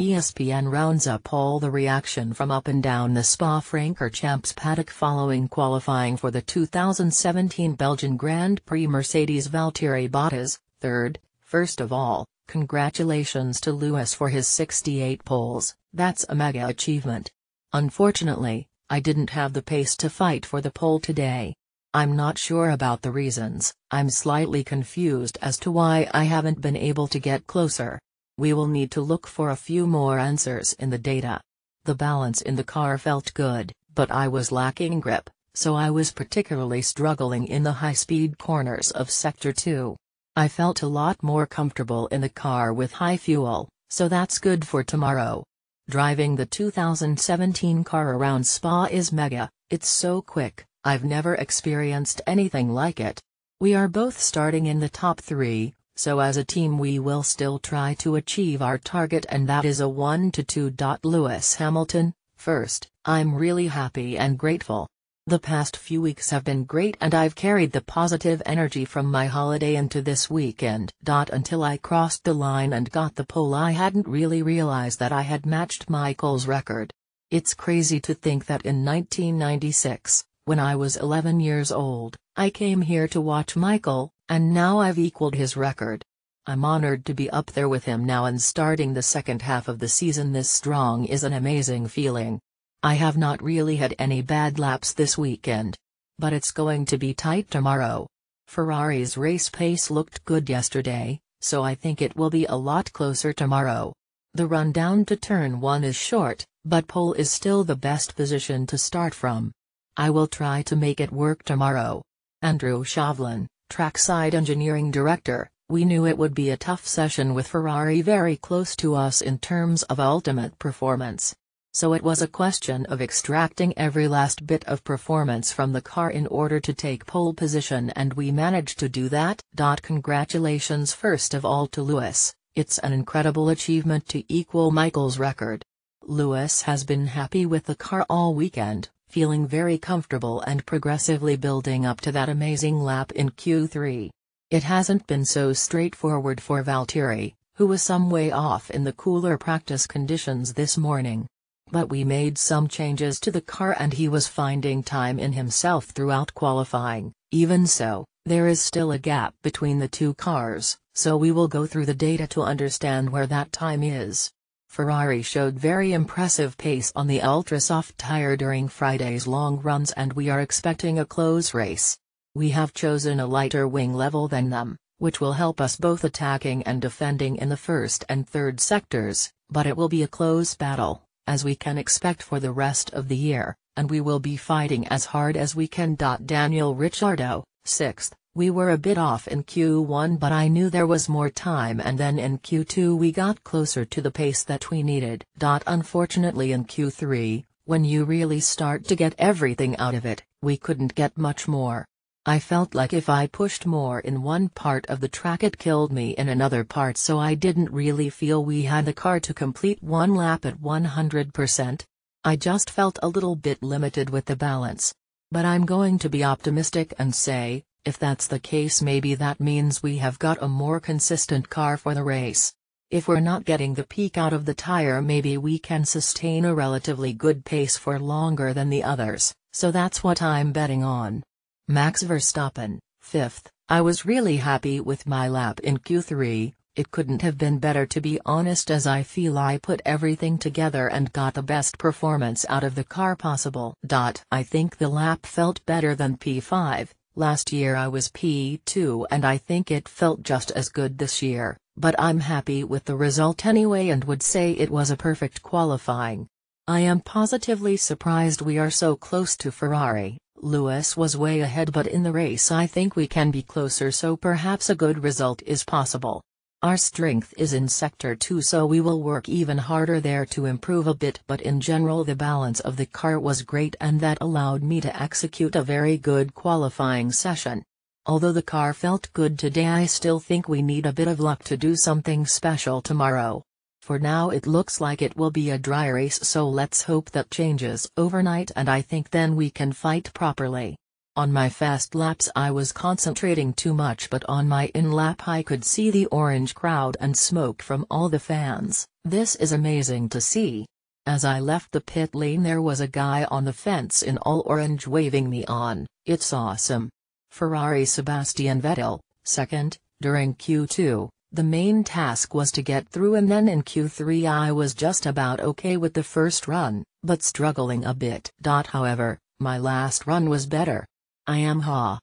ESPN rounds up all the reaction from up and down the Spa-Francorchamps paddock following qualifying for the 2017 Belgian Grand Prix. Mercedes Valtteri Bottas, third. First of all, congratulations to Lewis for his 68 poles, that's a mega achievement. Unfortunately, I didn't have the pace to fight for the pole today. I'm not sure about the reasons. I'm slightly confused as to why I haven't been able to get closer. We will need to look for a few more answers in the data. The balance in the car felt good, but I was lacking grip, so I was particularly struggling in the high-speed corners of Sector 2. I felt a lot more comfortable in the car with high fuel, so that's good for tomorrow. Driving the 2017 car around Spa is mega, it's so quick. I've never experienced anything like it. We are both starting in the top 3, so as a team we will still try to achieve our target, and that is a 1-2. Lewis Hamilton, first. I'm really happy and grateful. The past few weeks have been great and I've carried the positive energy from my holiday into this weekend. Until I crossed the line and got the pole, I hadn't really realized that I had matched Michael's record. It's crazy to think that in 1996, when I was 11 years old, I came here to watch Michael, and now I've equaled his record. I'm honored to be up there with him now, and starting the second half of the season this strong is an amazing feeling. I have not really had any bad laps this weekend. But it's going to be tight tomorrow. Ferrari's race pace looked good yesterday, so I think it will be a lot closer tomorrow. The run down to turn 1 is short, but pole is still the best position to start from. I will try to make it work tomorrow. Andrew Shovlin, trackside engineering director, we knew it would be a tough session with Ferrari very close to us in terms of ultimate performance. So it was a question of extracting every last bit of performance from the car in order to take pole position, and we managed to do that. Congratulations first of all to Lewis, it's an incredible achievement to equal Michael's record. Lewis has been happy with the car all weekend, feeling very comfortable and progressively building up to that amazing lap in Q3. It hasn't been so straightforward for Valtteri, who was some way off in the cooler practice conditions this morning. But we made some changes to the car and he was finding time in himself throughout qualifying. Even so, there is still a gap between the two cars, so we will go through the data to understand where that time is. Ferrari showed very impressive pace on the ultra-soft tire during Friday's long runs, and we are expecting a close race. We have chosen a lighter wing level than them, which will help us both attacking and defending in the first and third sectors, but it will be a close battle, as we can expect for the rest of the year, and we will be fighting as hard as we can. Daniel Ricciardo, 6th, we were a bit off in Q1, but I knew there was more time, and then in Q2 we got closer to the pace that we needed. Unfortunately in Q3, when you really start to get everything out of it, we couldn't get much more. I felt like if I pushed more in one part of the track it killed me in another part, so I didn't really feel we had the car to complete one lap at 100%. I just felt a little bit limited with the balance. But I'm going to be optimistic and say, if that's the case, maybe that means we have got a more consistent car for the race. If we're not getting the peak out of the tire, maybe we can sustain a relatively good pace for longer than the others, so that's what I'm betting on. Max Verstappen, 5th, I was really happy with my lap in Q3, it couldn't have been better to be honest, as I feel I put everything together and got the best performance out of the car possible. I think the lap felt better than P5, last year I was P2 and I think it felt just as good this year, but I'm happy with the result anyway and would say it was a perfect qualifying. I am positively surprised we are so close to Ferrari. Lewis was way ahead, but in the race I think we can be closer, so perhaps a good result is possible. Our strength is in Sector 2, so we will work even harder there to improve a bit, but in general the balance of the car was great and that allowed me to execute a very good qualifying session. Although the car felt good today, I still think we need a bit of luck to do something special tomorrow. For now it looks like it will be a dry race, so let's hope that changes overnight, and I think then we can fight properly. On my fast laps I was concentrating too much, but on my in-lap I could see the orange crowd and smoke from all the fans. This is amazing to see. As I left the pit lane there was a guy on the fence in all orange waving me on. It's awesome. Ferrari Sebastian Vettel, second. During Q2, the main task was to get through, and then in Q3 I was just about okay with the first run, but struggling a bit. However, my last run was better. I am